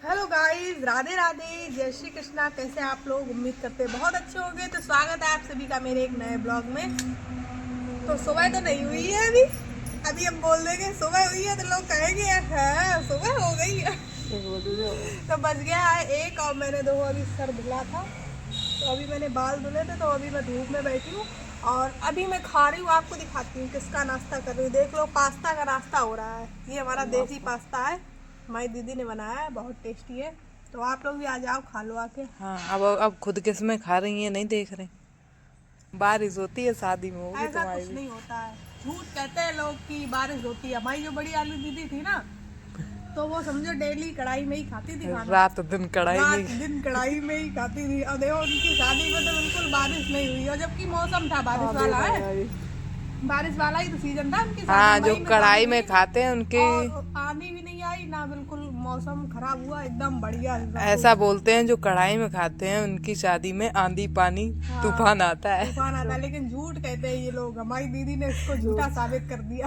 Hello guys, Radhe Radhe, जय श्री कृष्णा। कैसे आप लोग? उम्मीद करते हैं बहुत अच्छे होंगे। तो स्वागत है आप सभी का मेरे एक नए ब्लॉग में। तो सुबह तो नहीं हुई है अभी हम बोल देंगे सुबह हुई है तो लोग कहेंगे हाँ सुबह हो गई है। तो बज गया है 1 और मैंने देखो अभी सर धुला था, तो अभी मैंने बाल धुले थे, तो अभी मैं धूप में बैठी हूँ और अभी मैं खा रही हूँ। आपको दिखाती हूँ किसका नाश्ता कर रही हूँ। देख लो, पास्ता का नाश्ता हो रहा है। ये हमारा देसी पास्ता है, हमारी दीदी ने बनाया है, बहुत टेस्टी है। तो आप लोग भी आ जाओ, खा लो आके। हाँ, अब खुद किसमें खा रही हैं, नहीं देख रहे। बारिश होती है शादी में, होगी ऐसा तुम्हारी कुछ भी। नहीं होता है, झूठ कहते हैं लोग कि बारिश होती है। हमारी जो बड़ी वाली दीदी थी ना, तो वो समझो डेली कढ़ाई में ही खाती थी खाना, रात दिन कढ़ाई रात में। दिन कढ़ाई में ही खाती थी। और देखो उनकी शादी में तो बिल्कुल बारिश नहीं हुई, और जबकि मौसम था बारिश वाला है, बारिश वाला ही तो सीजन था उनकी शादी। हाँ, जो मई में शादी कढ़ाई हुई में थी खाते हैं उनके। और आंधी भी नहीं आई ना, बिल्कुल मौसम खराब हुआ, एकदम बढ़िया सब ऐसा बोलते हैं जो कढ़ाई में खाते हैं उनकी शादी में आंधी पानी हाँ, तूफान आता है। तूफान आता है। लेकिन झूठ कहते हैं ये लोग। हमारी दीदी ने इसको झूठा साबित कर दिया।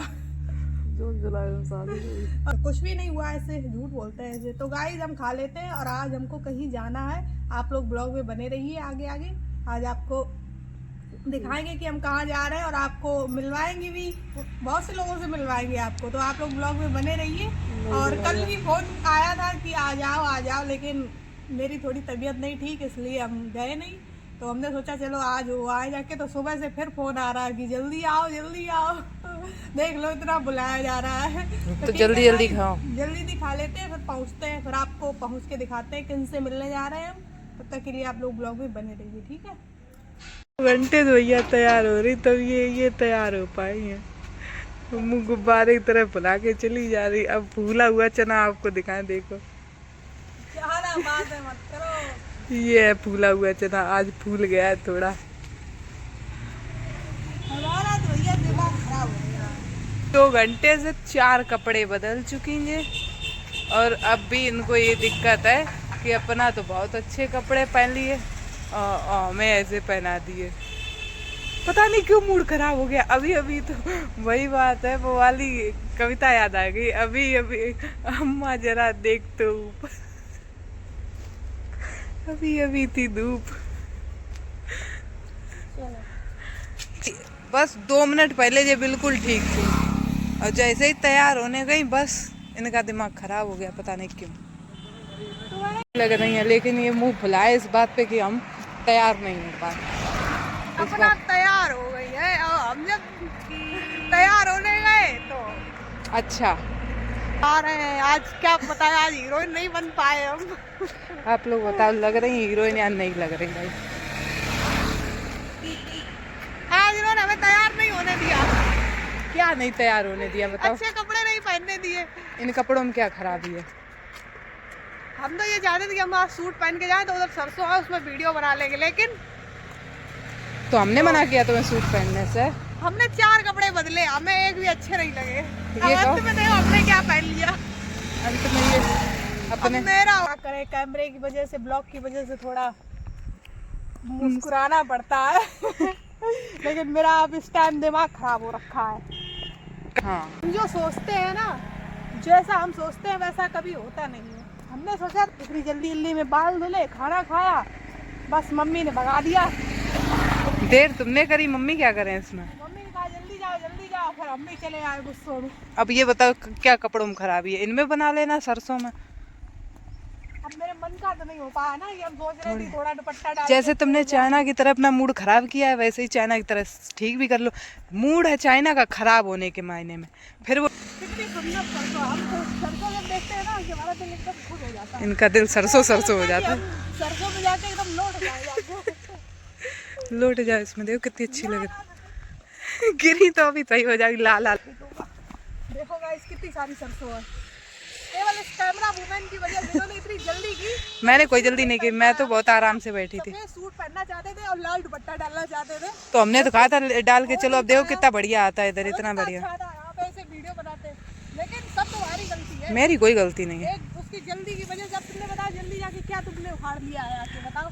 जून जुलाई में शादी हुई। और कुछ भी नहीं हुआ, ऐसे झूठ बोलते हैं ऐसे। तो गाइस हम खा लेते हैं और आज हमको कहीं जाना है। आप लोग ब्लॉग में बने रहिए आगे आगे। आज आपको दिखाएंगे कि हम कहाँ जा रहे हैं और आपको मिलवाएंगे भी, बहुत से लोगों से मिलवाएंगे आपको। तो आप लोग ब्लॉग में बने रहिए। और कल भी फोन आया था कि आ जाओ, लेकिन मेरी थोड़ी तबीयत नहीं ठीक, इसलिए हम गए नहीं। तो हमने सोचा चलो आज वो आए जाके। तो सुबह से फिर फोन आ रहा है कि जल्दी आओ जल्दी आओ। देख लो इतना बुलाया जा रहा है। तो ठीक जल्दी है जल्दी भाई, खाओ। जल्दी दिखा लेते हैं, फिर पहुँचते हैं, फिर आपको पहुँच के दिखाते हैं किन से मिलने जा रहे हैं हम। तब तक के लिए आप लोग ब्लॉग में बने रहिए, ठीक है। घंटे से भैया तैयार हो रही तब ये तैयार हो पाई हैं। मुँह गुब्बारे की तरह फुला के चली जा रही। अब फूला हुआ चना आपको दिखाएं, देखो। ज्यादा बातें मत करो। ये है फूला हुआ चना, आज फूल गया है थोड़ा। हमारा तो भैया दिमाग खराब हो गया। 2 घंटे से 4 कपड़े बदल चुकी हैं और अब भी इनको ये दिक्कत है कि अपना तो बहुत अच्छे कपड़े पहन लिए और हमें ऐसे पहना दिए। पता नहीं क्यों मूड खराब हो गया। अभी अभी तो वही बात है, वो वाली कविता याद आ गई। अभी अभी अम्मा जरा देख तो ऊपर, अभी अभी थी धूप। बस 2 मिनट पहले ये बिल्कुल ठीक थी और जैसे ही तैयार होने गई बस इनका दिमाग खराब हो गया, पता नहीं क्यों लग रही है। लेकिन ये मुंह फुलाए इस बात पे कि हम तैयार नहीं हो पाए। अपना तैयार हो गई है और हम जब तैयार होने गए तो अच्छा, आ रहे हैं। आज क्या बताया, आज हीरोइन नहीं बन पाए हम। आप लोग बताओ, लग रही हीरोइन या नहीं लग रही भाई? आज इन्होंने हमें तैयार नहीं होने दिया। क्या नहीं तैयार होने दिया बताओ? अच्छे कपड़े नहीं पहनने दिए। इन कपड़ों में क्या खराबी है? हम तो ये चाहते थे कि हम आज सूट पहन के जाएं तो उधर सरसों है उसमें वीडियो बना लेंगे, लेकिन तो हमने मना किया तुम्हें सूट पहनने से? हमने 4 कपड़े बदले, हमें एक भी अच्छे नहीं लगे। ये अब अंत में देखो हमने क्या पहन लिया। अंत में ये अपने अब मेरा क्या करे, कैमरे की वजह से, ब्लॉग की वजह से थोड़ा मुस्कुराना पड़ता है। लेकिन मेरा अब इस टाइम दिमाग खराब हो रखा है। हाँ, हम जो सोचते हैं ना, जैसा हम सोचते हैं वैसा कभी होता नहीं है। हमने सोचा इतनी जल्दी जल्दी में बाल धुले, खाना खाया, बस मम्मी ने भगा दिया। देर तुमने करी, मम्मी क्या करें इसमें? मम्मी ने कहा जल्दी जाओ, फिर हम भी चले आए गुस्सों में। अब ये बताओ क्या कपड़ों में खराबी है? इनमें बना लेना सरसों में। अब मेरे मन का तो नहीं हो पाया ना, ये हम सोच रहे थे थोड़ा दुपट्टा डाल जैसे के तुमने चले चाइना की तरह अपना मूड खराब किया है, वैसे ही चाइना की तरह ठीक भी कर लो। मूड है चाइना का खराब होने के मायने में, फिर वो कितनी सुंदर सरसों। हम सरसों जब देखते हैं ना कि हमारा दिल एकदम खुश हो जाता है। इनका दिल सरसों सरसों हो जाता है। सरसों में जाके एकदम लौट जाए। लौट जाए इसमें, देखो कितनी अच्छी लग रही। गिरी तो अभी सही हो जाएगी, लाल लाल। देखो गाइस कितनी सारी सरसों है। केवल इस कैमरा वुमेन की वजह से इन्होंने इतनी जल्दी की। मैंने कोई जल्दी नहीं की, मैं तो बहुत आराम से बैठी थी। सफेद सूट पहनना चाहते थे और लाल दुपट्टा डालना चाहते थे। तो हमने तो कहा था डाल के चलो। अब देखो कितना बढ़िया आता है इधर, इतना बढ़िया। अच्छा था, आप ऐसे वीडियो बनाते, लेकिन सब तुम्हारी गलती है। मेरी कोई गलती नहीं है। एक उसकी जल्दी की वजह से। अब तुमने बताया जल्दी जाके क्या तुमने उखाड़ लिया है, आके बताओ।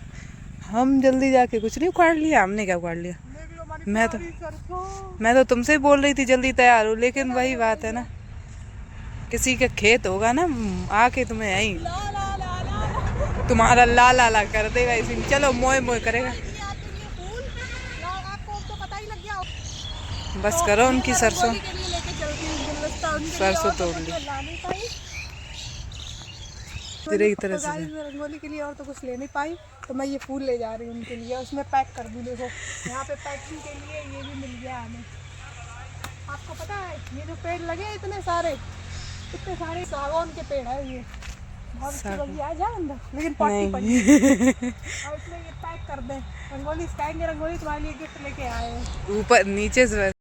हम जल्दी जाके कुछ नहीं उखाड़ लिया। हमने क्या उखाड़ लिया? मैं तो तुमसे ही बोल रही थी जल्दी तैयार हो, लेकिन वही बात है ना, किसी का खेत होगा ना, आके तुम्हें यही ला ला ला तुम्हारा ला ला ला कर देगा इसी। चलो मोए मोए करेगा। आपको तो पता ही लग गया। बस करो उनकी सरसों रंगोली के लिए लेके चलती हूँ गुलदस्ता उनके लिए, सरसों और तो तोड़ कुछ ली मैं ला नहीं पाई। तेरे की तरह तो से। गाइस मैं रंगोली के लिए और तो कुछ ले नहीं पाई, तो मैं ये फूल ले जा रही हूँ उनके लिए, उसमें पैक कर दूँ। देखो यहाँ पे पैकिंग के लिए ये भी मिल गया हमें। आपको पता है ये जो पेड़ लगे हैं इतने सारे सागौन के पेड़ है ये, बहुत अच्छी बगी आ जाए अंदर, लेकिन पॉटी पड़ी है। और इसमें ये पैक कर दें, रंगोली स्काएंगे, रंगोली तुम्हारे लिए गिफ्ट लेके आए हैं। ऊपर नीचे से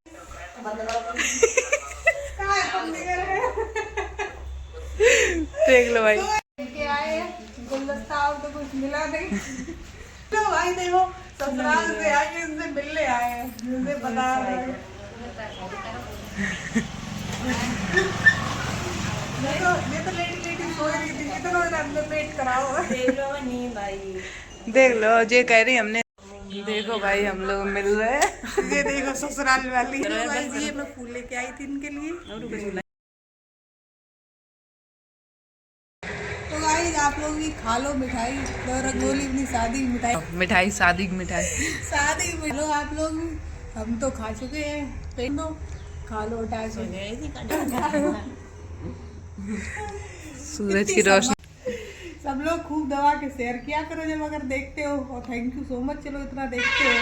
देख लो भाई लेके आए हैं गुलदस्ता, और तो कुछ मिला नहीं। तो भाई देखो ससुराल से आके इनसे मिलने आए हैं, मुझे बता रहे हैं। ये तो लेटी सो रही थी, इतना अंदर पेट कराओ। देख लो जे कह रही हमने। देखो भाई हम लोग मिल रहे हैं। ये देखो ससुराल वाली। ये मैं फूल लेके आई थी इनके लिए। तो गाइस आप लोग भी खा लो मिठाई, तो रंगोली अपनी शादी की मिठाई, मिठाई शादी की मिठाई शादी की लो आप लोग भी। हम तो खा चुके हैं, पेट दो खा लो उठा के। सूरज की रोशनी। सब लोग खूब दबा के शेयर किया करो जब अगर देखते हो, और थैंक यू सो मच। चलो इतना देखते हो,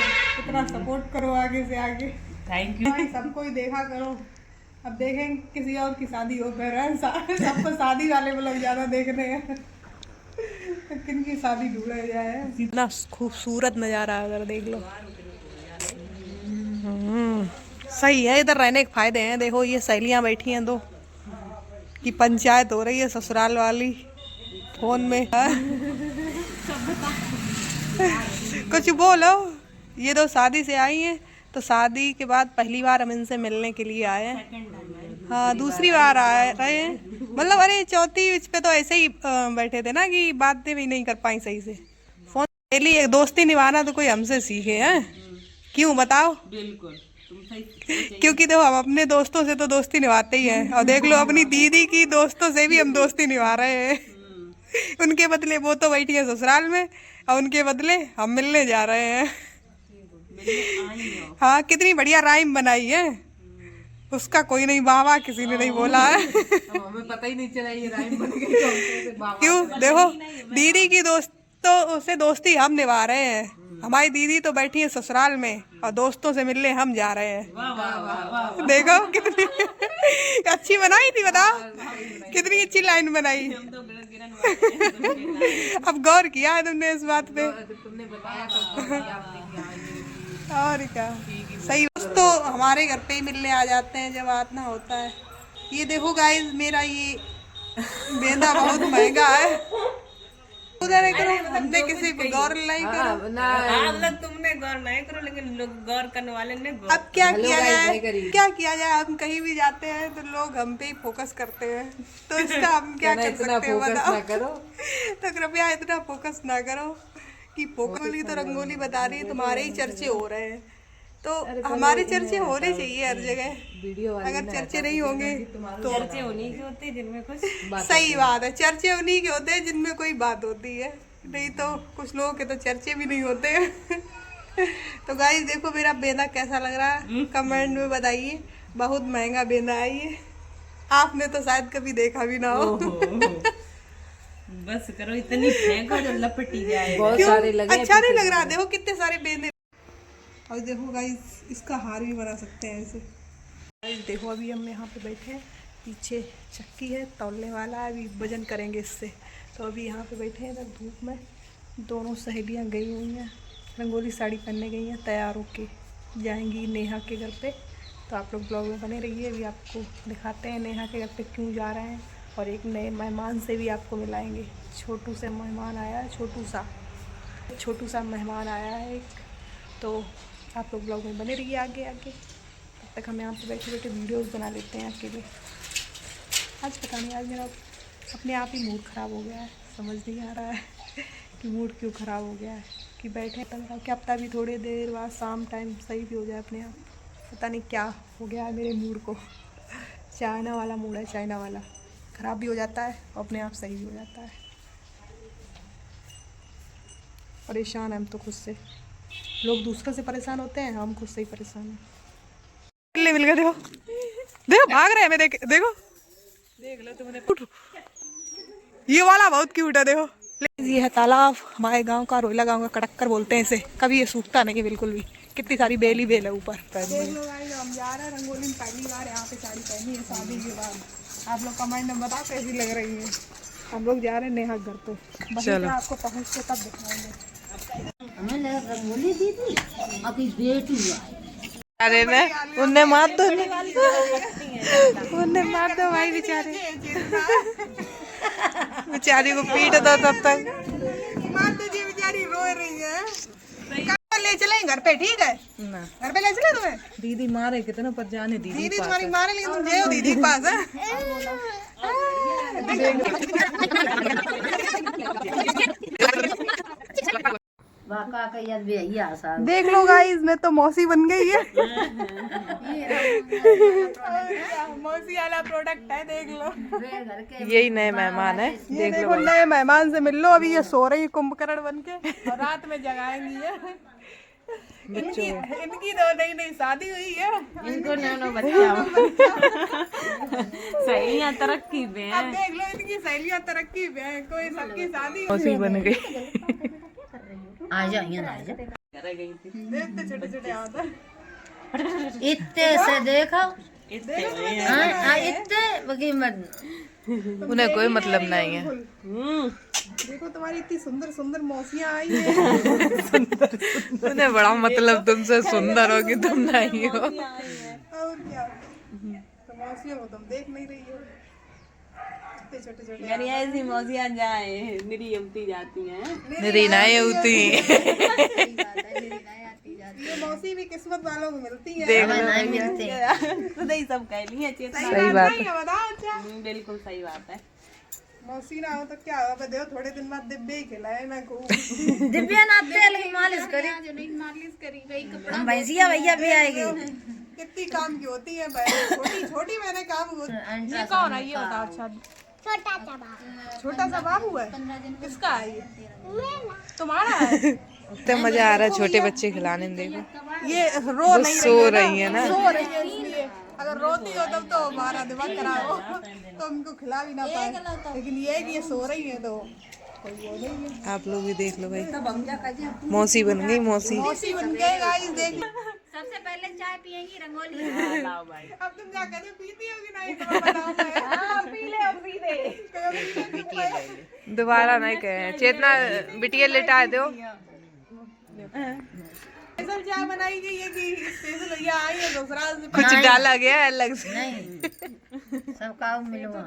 इतना सपोर्ट करो आगे से आगे। Thank you. सबको ही देखा करो। अब देखें किसी और की शादी हो फिर सबको शादी वाले लोग ज्यादा देख रहे हैं। तो किन की शादी ढूंढा जाए। इतना खूबसूरत नजारा अगर देख लो। सही है, इधर रहने के फायदे हैं। देखो ये सहेलियां बैठी हैं दो, की पंचायत हो रही है ससुराल वाली फोन में। कुछ बोलो। ये दो शादी से आई हैं, तो शादी के बाद पहली बार हम इनसे मिलने के लिए आए हैं। हाँ दूसरी बार आए रहे हैं, मतलब अरे चौथी इस पे तो ऐसे ही बैठे थे ना कि बातें भी नहीं कर पाई सही से। फोन डेली एक दोस्ती निभाना तो कोई हमसे सीखे हैं, क्यों बताओ। बिल्कुल क्योंकि देखो हम अपने दोस्तों से तो दोस्ती निभाते ही हैं, और देख लो अपनी दीदी की दोस्तों से भी हम दोस्ती निभा रहे हैं। उनके बदले वो तो बैठी है ससुराल में, और उनके बदले हम मिलने जा रहे हैं। हाँ कितनी बढ़िया राइम बनाई है, उसका कोई नहीं बाबा किसी ने नहीं बोला है। हमें पता ही नहीं चला ये राइम बन गई तो क्यों देखो दीदी की दोस्तों से दोस्ती हम निभा रहे हैं। हमारी दीदी तो बैठी है ससुराल में, और दोस्तों से मिलने हम जा रहे हैं। देखो कितनी अच्छी बनाई थी, बताओ कितनी अच्छी लाइन बनाई। अब गौर किया है तुमने इस बात पे। तुमने बताया तो और क्या सही। तो हमारे घर पे ही मिलने आ जाते हैं जब आना होता है। ये देखो गाइस मेरा ये बेंदा बहुत महंगा है। उधर करो, हमने किसी पे गौर नहीं करो। आप लोग तुमने गौर नहीं करो, लेकिन लोग गौर करने वाले ने गौर। अब क्या किया जाए, क्या किया जाए। हम कहीं भी जाते हैं तो लोग हम पे ही फोकस करते हैं, तो इसका हम क्या कर सकते हैं बताओ। तो कृपया इतना फोकस ना करो कि रंगोली तो रंगोली बता रही है, तुम्हारे ही चर्चे हो रहे हैं। तो हमारे चर्चे होने चाहिए हर जगह। अगर चर्चे नहीं होंगे तो चर्चे उन्हीं के होते हैं जिनमें कुछ सही बात है, चर्चे उन्हीं के होते हैं जिनमें कोई बात होती है, नहीं तो कुछ लोगों के तो चर्चे भी नहीं होते हैं। तो गाइस देखो मेरा बेंदा कैसा लग रहा है, कमेंट में बताइए। बहुत महंगा बेंदा है ये, आपने तो शायद कभी देखा भी ना हो। बस करो इतनी फेंको जो लपटी जाए। बहुत सारे लगे अच्छा नहीं लग रहा, देखो कितने सारे बेंदे। और देखो गाइस इसका हार भी बना सकते हैं ऐसे। गाइस देखो अभी हम यहाँ पे बैठे हैं, पीछे चक्की है तौलने वाला है, अभी वजन करेंगे इससे। तो अभी यहाँ पे बैठे हैं इधर धूप में। दोनों सहेलियाँ गई हुई हैं, रंगोली साड़ी पहनने गई हैं, तैयार होके जाएंगी नेहा के घर पे। तो आप लोग ब्लॉग में बने रहिए, अभी आपको दिखाते हैं नेहा के घर पे क्यों जा रहे हैं, और एक नए मेहमान से भी आपको मिलाएंगे। छोटू से मेहमान आया है, छोटू सा मेहमान आया है एक। तो आप लोग ब्लॉग में बने रहिए आगे आगे। तब तक हम यहाँ पे बैठे बैठे वीडियोस बना लेते हैं अकेले। आज पता नहीं, आज मेरा अपने आप ही मूड ख़राब हो गया है, समझ नहीं आ रहा है कि मूड क्यों ख़राब हो गया है। कि बैठे क्या पता भी थोड़ी देर बाद शाम टाइम सही भी हो जाए अपने आप। पता नहीं क्या हो गया है मेरे मूड को। चाइना वाला मूड है, चाइना वाला ख़राब भी हो जाता है और अपने आप सही भी हो जाता है। परेशान हैं हम तो खुद से। लोग दूसरों से परेशान होते हैं, हम खुद से ही परेशान हैं। बिल्ली मिल गए, देखो देखो भाग रहे हैं हमें, देखो देख लो तुमने। ये वाला बहुत क्यूट है, देखो। ये है तालाब, हमारे गांव का, रोइला गांव का कटक्कर बोलते हैं इसे। कभी ये सूखता नहीं है बिल्कुल भी। कितनी सारी बेल ही बेल है ऊपर। देख लो गाइस, हम जा रहे हैं रंगोली में, पहली बार यहाँ पे साड़ी पहनी है शादी के बाद। आप लोग कमेंट में बताओ कैसी लग रही है। हम लोग जा रहे हैं नेहा घर पे, चलो आपको पहुँच के तब दिखाएंगे। अरे ना उनने मार दो, उनने मार दो भाई बेचारे, बेचारी को पीट दो तब तक। मार दीजिए, बेचारी रो रही है। ले चलें घर पे, ठीक है ना घर पे ले चले तुम्हें। दीदी मारे कितना पर जाने दीदी दीदी तुम्हारी मारे, लेकिन तुम गए हो दीदी के पास है। देख लो गाइस, मैं तो मौसी बन गई है। मौसी वाला प्रोडक्ट है, देख लो। यही नए मेहमान है, ये देखो नए मेहमान से मिल लो। अभी ये सो रही है कुंभकर्ण बन के, और रात में जगाएंगी ये। इनकी तो नई शादी हुई है। इनको नैनो बच्चा सहेलियां तरक्की पे अब देख लो, इनकी सहेलियां तरक्की पे है, कोई सबकी शादी मौसी बन गई। आजा देखते छोटे छोटे हाथ है। इतने से देखो इतने उन्हें कोई मतलब नहीं है। देखो तुम्हारी इतनी सुंदर सुंदर मौसियां आई है। उन्हें बड़ा मतलब तुमसे सुंदर हो कि तुम नहीं हो। और क्या, तो मौसियों को तुम देख नहीं रही हो। छोटे छोटे ऐसी मौसियां जाए निरी जाती हैं। निरीनाएं होती हैं। ये मौसी भी किस्मत वालों को मिलती है। देख लो, नहीं मिलते खुद ही सब कह ली है। सही बात है। बताओ अच्छा, बिल्कुल सही बात है। मौसी ना हो तो क्या होगा। देखो थोड़े दिन बाद दिव्य ही खिलाए ना को। दिव्या ना तेल की मालिश करी, हम भैंसिया भैया भी आएगी। कितनी काम की होती है, छोटी छोटी मैंने काम होती। ये कौन है ये बताओ। अच्छा छोटा सा बाबू है, किसका है ये? तुम्हारा है? इतना मजा आ रहा है छोटे बच्चे खिलाने में। देखो ये रो वो नहीं सो रही है ना। सो रही है इसलिए। अगर रोती हो तब तो हमारा दिमाग खराब हो, तो हमको खिला भी ना पाए। लेकिन ये है कि ये सो रही है तो कोई वो नहीं है। आप लोग भी देख लो भाई, मौसी बन गई मौसी। मौसी बन गए गाइस, देख लो। सबसे पहले चाय पियेंगी रंगोली। लाओ भाई अब तुम क्या कहते हो, पीती होगी नहीं तो बताओ। मैं पी ले, अब पी ले। दोबारा नहीं कहे। चेतना बिटिया लेटा दो। स्पेशल चाय बनाई गई है कि स्पेशल भैया आई है दूसरा से। कुछ डाला गया है अलग से। नहीं सबका मिलवा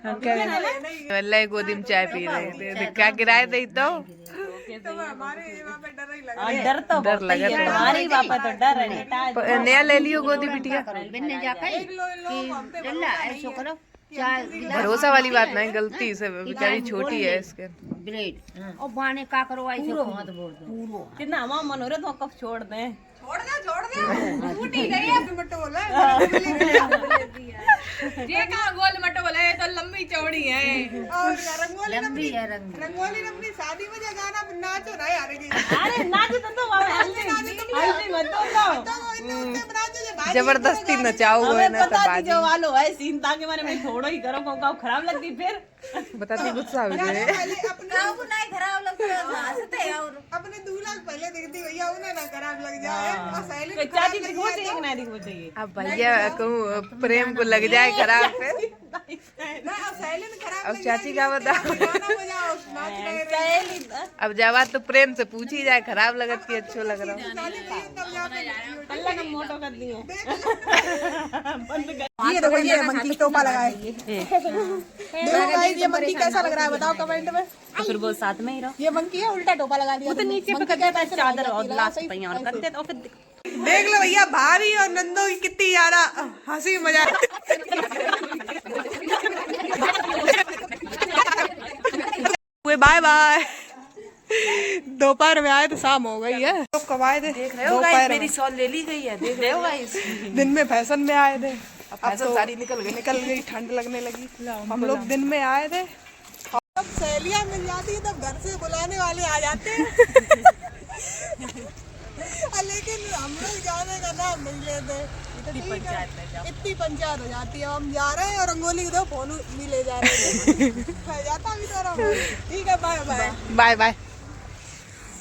हम क्या वल्लाही गोदी में चाय पी रहे थे। क्या किराए दे तो हमारे वहाँ पे डर ही लगा। डर तो डर लगा था। हमारी बापा तो डर है। नया ले लियो गोदी बिटिया। भरोसा वाली बात नहीं, गलती से बेचारी छोटी है इसके। ब्रेड और बाने का करो ऐसे मत बोल दो कितना मां मन हो रहा तो कब छोड़ दें। छोड़ दे टूट ही गई है। मटोल है ये कहाँ गोल मटोल है, तो लंबी चौड़ी है। और क्या, रंगोली लंबी है रंग रंगोली अपनी शादी में जा गाना नाचो ना यार। अरे नाच तो बाबा हल्दी मत दो जबरदस्ती नचाओ है ना तो बाजी। जो वालो है सीन ताकि मैंने मैं थोड़ा ही करो को खराब लगती फिर बताती गुस्सा हो जाए। पहले अपने नहीं खराब लगता है, हंसते हैं और अपने दूल्हा को पहले देखती भैया उन्हें ना खराब लग जाए। और सहेली को चाची दिखो चाहिए कि नहीं दिखो चाहिए। अब भैया कहूँ प्रेम को लग जाए खराब फिर। ना अब सहेली ने खराब अब लग चाची जाए, का बताओ। गाना बजाओ, नाच रहे रहे। अब जब तो प्रेम से पूछी जाए खराब लगत की अच्छो लग रहा। शादी में तब जाके अल्लाह का मोटो कर दिए ये देखो ये मंकी टोपा लगाए। देखो गाइस ये मंकी कैसा लग रहा है बताओ कमेंट में। तो फिर वो साथ में ही रहो। ये मंकी है, उल्टा टोपा लगा दिया। तो नीचे पे करते चादर और लास्ट पे और करते तो फिर देख लो भैया भाभी और नंदो की कितनी ज्यादा हंसी मजाक। Bye bye. दोपहर में आए तो शाम हो गई है। तो कब आए थे? देख रहे हो गाइस, मेरी सॉल ले ली गई है। देख रहे हो गाइस, दिन में फैशन में आए थे, अब तो सारी निकल गई। ठंड लगने लगी। हम लोग दिन में आए थे। अब सहेलियां मिल जाती है तब घर से बुलाने वाले आ जाते हैं। लेकिन हम लोग जाने का नाम नहीं लेते। इतनी पंचायत हो जाती है। हम जा रहे हैं और रंगोली के दो फोन भी ले जा रहे हैं। जाता भी तो ठीक है, बाय बाय। Bye bye.